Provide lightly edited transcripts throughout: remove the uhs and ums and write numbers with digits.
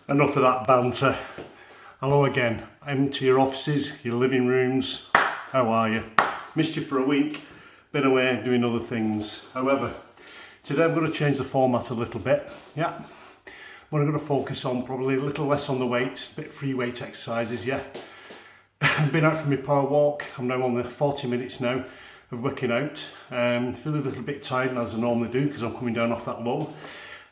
Enough of that banter. Hello again. I'm to your offices, your living rooms. How are you? Missed you for a week. Been away doing other things. However, today I'm going to change the format a little bit. Yeah. We're going to focus on probably a little less on the weights, a bit free weight exercises, yeah. I've been out for my power walk. I'm now on the 40 minutes now of working out. Feel a little bit tired as I normally do because I'm coming down off that low.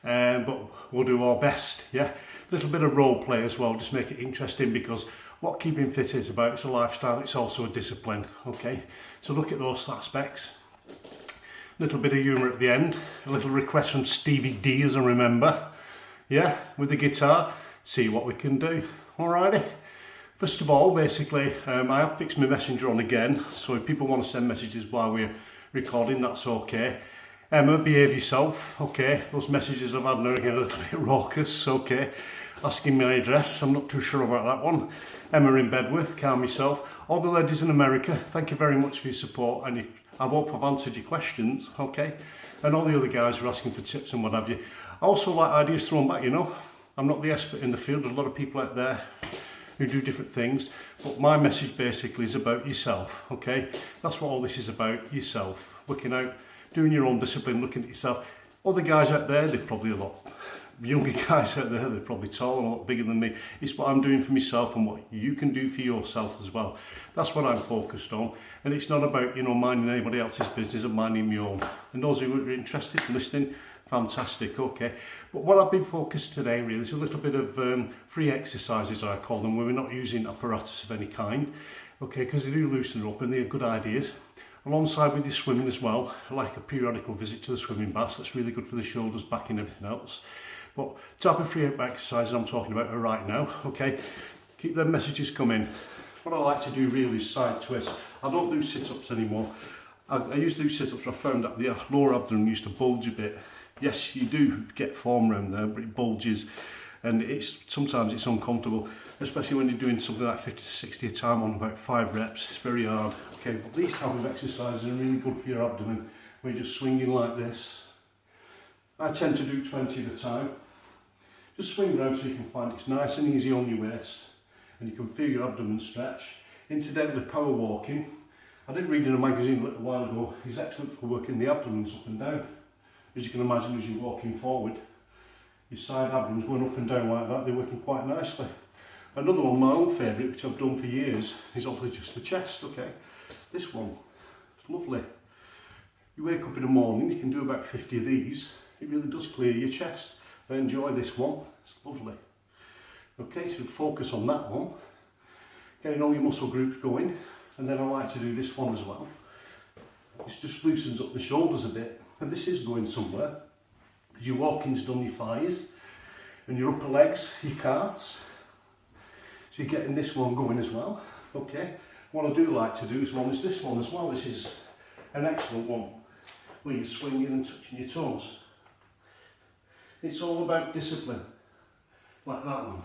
But we'll do our best, yeah. A little bit of role play as well, just make it interesting, because what keeping fit is about, it's a lifestyle, it's also a discipline, okay? So look at those aspects. A little bit of humour at the end, a little request from Stevie D as I remember, yeah, with the guitar, see what we can do, alrighty? First of all, basically, I have fixed my messenger on again, so if people want to send messages while we're recording, that's okay. Emma, behave yourself, okay? Those messages I've had now are getting a little bit raucous, okay? Asking my address, I'm not too sure about that one. Emma in Bedworth, calm yourself. All the ladies in America, thank you very much for your support, and I hope I've answered your questions, okay? And all the other guys who are asking for tips and what have you. I also like ideas thrown back, you know? I'm not the expert in the field, there's a lot of people out there who do different things, but my message basically is about yourself, okay? That's what all this is about, yourself. Working out, doing your own discipline, looking at yourself. Other guys out there, they're probably a lot younger guys out there, they're probably tall and a lot bigger than me. It's what I'm doing for myself and what you can do for yourself as well. That's what I'm focused on. And it's not about, you know, minding anybody else's business and minding my own. And those who are interested in listening, fantastic, okay. But what I've been focused today really is a little bit of free exercises, I call them, where we're not using apparatus of any kind, okay, because they do loosen up and they're good ideas. Alongside with your swimming as well, I like a periodical visit to the swimming baths. That's really good for the shoulders, back and everything else. But type of free exercises I'm talking about are right now, okay? Keep them messages coming. What I like to do really is side twists. I don't do sit-ups anymore. I used to do sit-ups, but I found that the lower abdomen used to bulge a bit. Yes, you do get form around there, but it bulges, and sometimes it's uncomfortable, especially when you're doing something like 50 to 60 a time on about 5 reps. It's very hard. Okay, but these type of exercises are really good for your abdomen, where you're just swinging like this. I tend to do 20 at a time. Just swing around so you can find it's nice and easy on your waist, and you can feel your abdomen stretch. Incidentally, power walking, I did read in a magazine a little while ago, is excellent for working the abdomens up and down. As you can imagine, as you're walking forward, your side abdomens going up and down like that, they're working quite nicely. Another one, my own favourite, which I've done for years, is obviously just the chest, okay? This one, lovely. You wake up in the morning, you can do about 50 of these. It really does clear your chest. I enjoy this one, it's lovely. Okay, so focus on that one. Getting all your muscle groups going. And then I like to do this one as well. It just loosens up the shoulders a bit. And this is going somewhere. Because your walking's done your thighs, and your upper legs, your calves. So you're getting this one going as well. Okay. What I do like to do is this one as well. This is an excellent one, where you're swinging and touching your toes. It's all about discipline, like that one.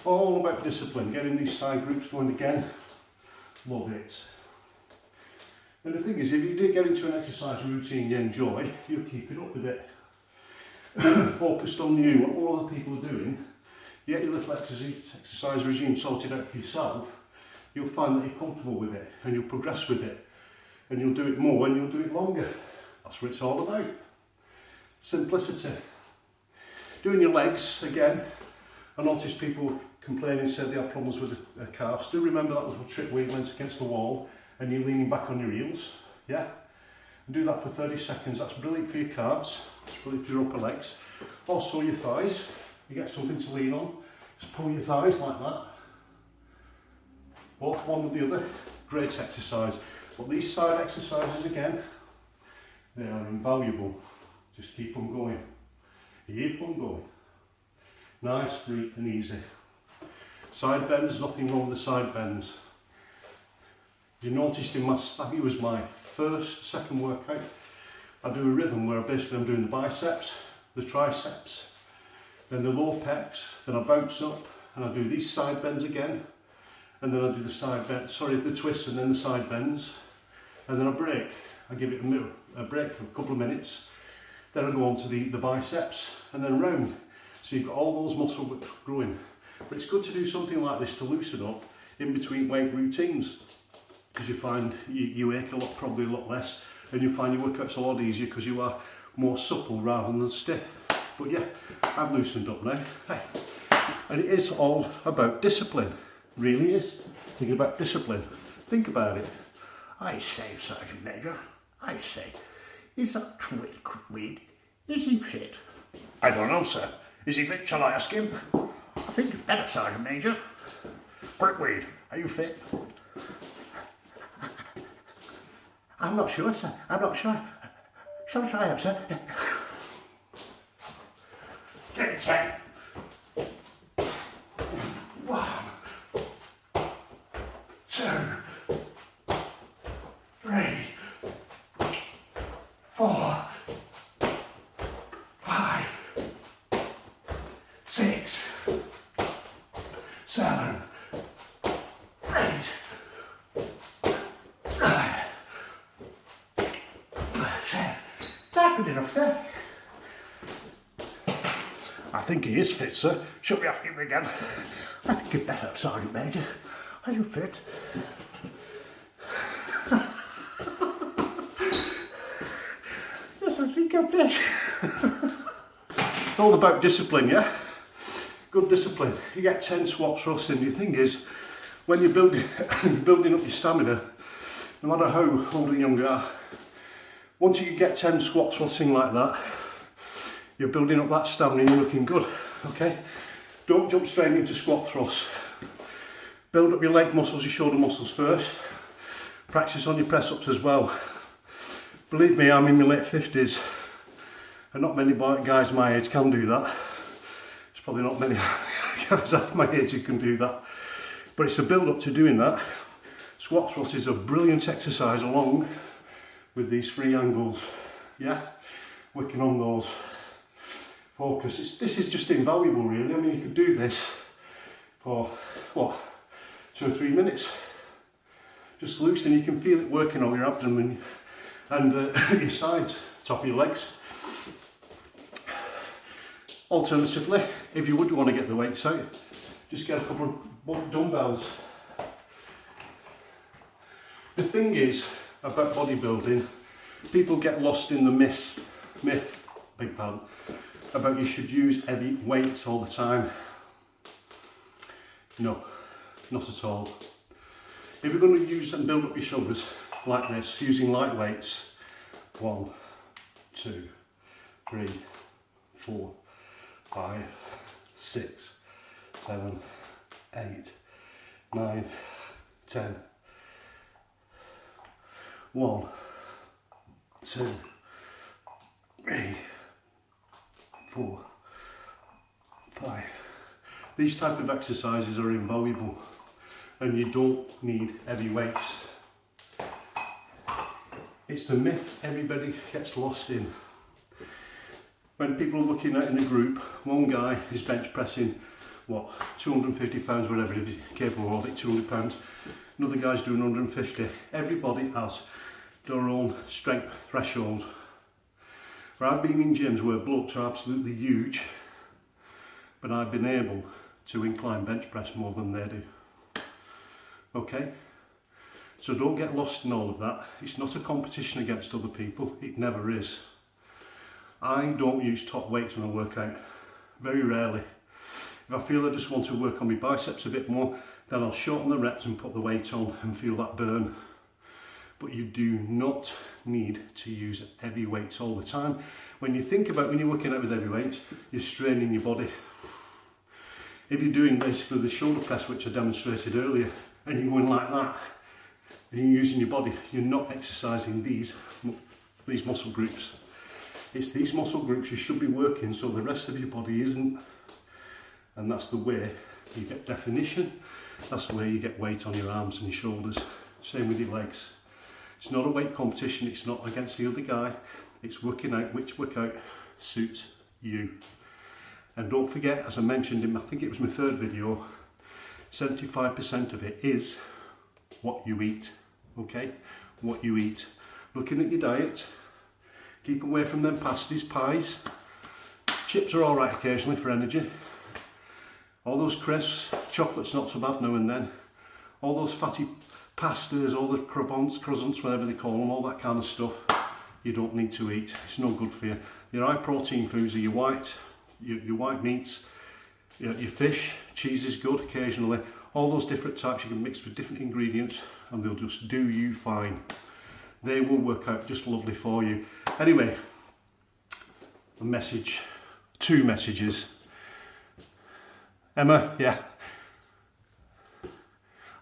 All about discipline, getting these side groups going again. Love it. And the thing is, if you do get into an exercise routine you enjoy, you'll keep it up with it. Focused on you, what all other people are doing, you get your little exercise regime sorted out for yourself, you'll find that you're comfortable with it, and you'll progress with it, and you'll do it more and you'll do it longer. That's what it's all about. Simplicity. Doing your legs again. I noticed people complaining, said they have problems with their calves. Do remember that little trick where you lean against the wall and you're leaning back on your heels, yeah? And do that for 30 seconds. That's brilliant for your calves. It's brilliant for your upper legs. Also your thighs. You get something to lean on. Just pull your thighs like that. Both one with the other. Great exercise. But these side exercises again, they are invaluable. Just keep them going. Keep them going. Nice, free and easy. Side bends, nothing wrong with the side bends. You noticed in my, I think it was my second workout, I do a rhythm where basically I'm doing the biceps, the triceps, then the lower pecs, then I bounce up and I do these side bends again, and then I do the side bend, the twists and then the side bends, and then I break. I give it a break for a couple of minutes. Then I go on to the biceps and then round. So you've got all those muscles growing. But it's good to do something like this to loosen up in between weight routines, because you find you ache probably a lot less, and you find your workouts a lot easier because you are more supple rather than stiff. But yeah, I've loosened up now. Hey. And it is all about discipline, really is. Think about discipline. Think about it. I say, Sergeant Major, I say, is that Twitweed, is he fit? I don't know, sir. Is he fit? Shall I ask him? I think it's better, Sergeant Major. Twitweed, are you fit? I'm not sure, sir. I'm not sure. Shall I try out, sir? Get it, sir. 1, 2, 3, 4, 5, 6, 7, 8, 9. That's good enough, sir. I think he is fit, sir. Should we ask him again? I think it's better, Sergeant Major. Are you fit? Yes, I think I'm fit. It's all about discipline, yeah? Good discipline. You get 10 squats thrusting. The thing is, when you're building up your stamina, no matter how old or young you are, once you get 10 squats thrusting like that, you're building up that stamina and you're looking good, okay? Don't jump straight into squat thrusts. Build up your leg muscles, your shoulder muscles first. Practice on your press ups as well. Believe me, I'm in my late 50s and not many guys my age can do that. There's probably not many guys at my age who can do that. But it's a build up to doing that. Squat thrust is a brilliant exercise along with these 3 angles, yeah? Working on those. Focus. This is just invaluable, really. I mean, you could do this for, what, 2 or 3 minutes. Just loosen, you can feel it working on your abdomen and your sides, top of your legs. Alternatively, if you would want to get the weights out, just get a couple of dumbbells. The thing is about bodybuilding, people get lost in the myth, big pardon, about you should use heavy weights all the time. No, not at all. If you're going to use and build up your shoulders like this, using light weights, 1, 2, 3, 4, 5, 6, 7, 8, 9, 10. 1, 2, 3, 4, 5. These type of exercises are invaluable and you don't need heavy weights. It's the myth everybody gets lost in. When people are looking at in a group, one guy is bench pressing, what, 250 pounds, whatever it is, capable of it, 200 pounds. Another guy's doing 150. Everybody has their own strength threshold. Where I've been in gyms where blokes are absolutely huge, but I've been able to incline bench press more than they do. Okay? So don't get lost in all of that. It's not a competition against other people. It never is. I don't use top weights when I work out. Very rarely. If I feel I just want to work on my biceps a bit more, then I'll shorten the reps and put the weight on and feel that burn. But you do not need to use heavy weights all the time. When you think about when you're working out with heavy weights, you're straining your body. If you're doing basically the shoulder press, which I demonstrated earlier, and you're going like that, and you're using your body, you're not exercising these muscle groups. It's these muscle groups you should be working so the rest of your body isn't. And that's the way you get definition. That's the way you get weight on your arms and your shoulders. Same with your legs. It's not a weight competition, it's not against the other guy. It's working out which workout suits you. And don't forget, as I mentioned in, I think it was my third video, 75% of it is what you eat, okay? What you eat. Looking at your diet, keep away from them pasties, pies, Chips are alright occasionally for energy. All those crisps, chocolate's not so bad now and then. All those fatty pastas, all the croissants, whatever they call them, all that kind of stuff, you don't need to eat. It's no good for you. Your high protein foods are your white meats, your fish, cheese is good occasionally. All those different types you can mix with different ingredients and they'll just do you fine. They will work out just lovely for you. Anyway, a message, 2 messages. Emma, yeah.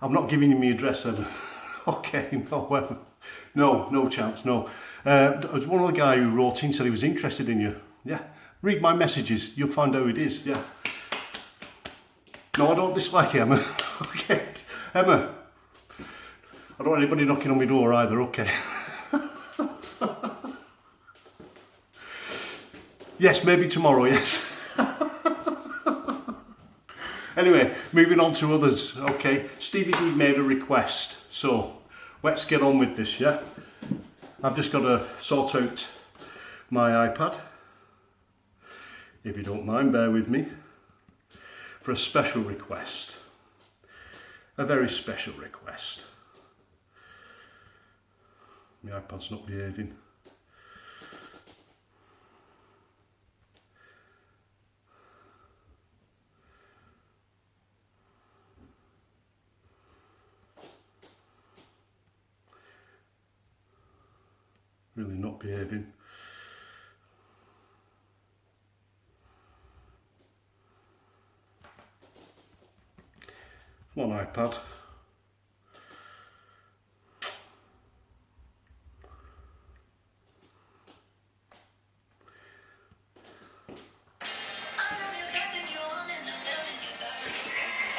I'm not giving you my address, Emma. Okay, no chance, no. There was one other guy who wrote in, said he was interested in you. Yeah, read my messages, you'll find out who it is, yeah. No, I don't dislike you, Emma. Okay, Emma. I don't want anybody knocking on my door either, okay. Yes, maybe tomorrow, yes. Anyway, moving on to others, okay. Stevie D made a request, so let's get on with this, yeah? I've just got to sort out my iPad. If you don't mind, bear with me. For a special request. A very special request. My iPad's not behaving. Really not behaving. Come on, iPad.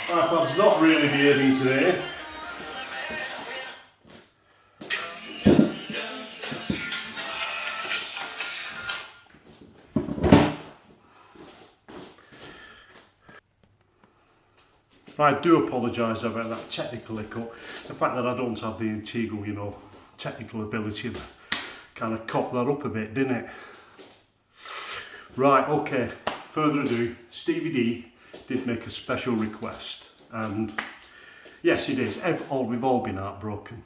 iPad's not really behaving today. I do apologise about that technical hiccup. The fact that I don't have the integral, technical ability that kind of cocked that up a bit, didn't it? Right, okay, further ado, Stevie D did make a special request, and yes, it is. We've all been heartbroken.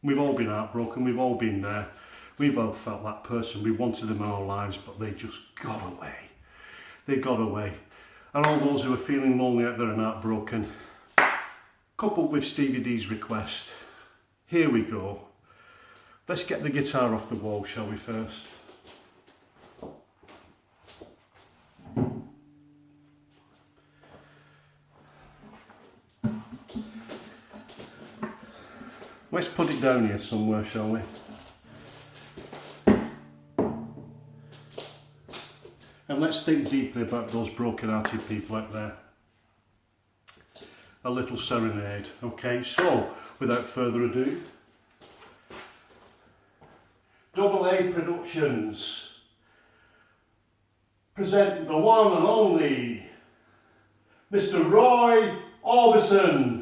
We've all been heartbroken, we've all been there. We've all felt that person, we wanted them in our lives, but they just got away. They got away. And all those who are feeling lonely out there and heartbroken, coupled with Stevie D's request, here we go. Let's get the guitar off the wall, shall we, first? Let's put it down here somewhere, shall we? And let's think deeply about those broken-hearted people out there. A little serenade, okay? So, without further ado, Double A Productions present the one and only Mr. Roy Orbison.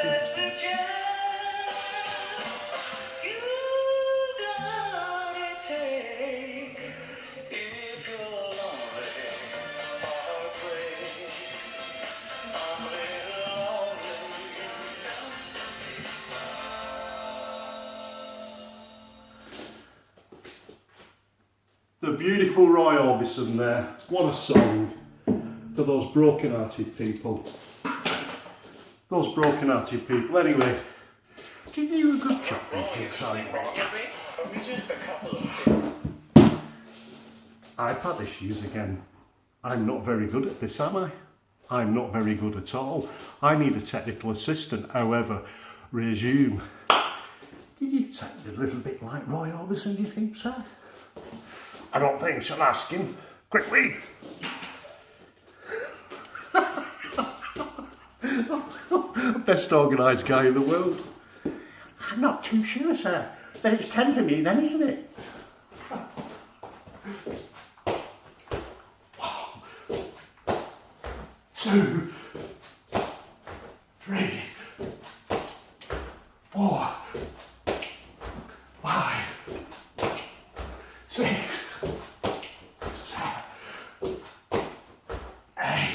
There's a chance you gotta take if you're lonely or afraid. I'm a little lonely. The beautiful Roy Orbison there. What a song for those broken-hearted people. Those broken-hearted people. Anyway, Did you do a good job, Major? Sorry. Just a couple of things. iPad issues again. I'm not very good at this, am I? I'm not very good at all. I need a technical assistant. However, resume. Did you take it a little bit like Roy Orbison, do you think, sir? I don't think she'll ask him. Quick, read. Best organised guy in the world. I'm not too sure, sir. Then it's 10 to me then, isn't it? 2, 3, 4, 5, 6, 7, 8,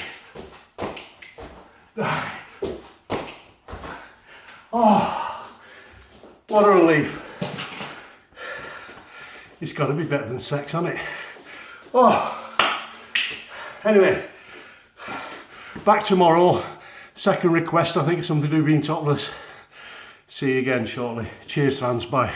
9. Oh, what a relief. It's got to be better than sex, hasn't it? Oh. Anyway, back tomorrow. Second request, I think, something to do being topless. See you again shortly. Cheers, fans. Bye.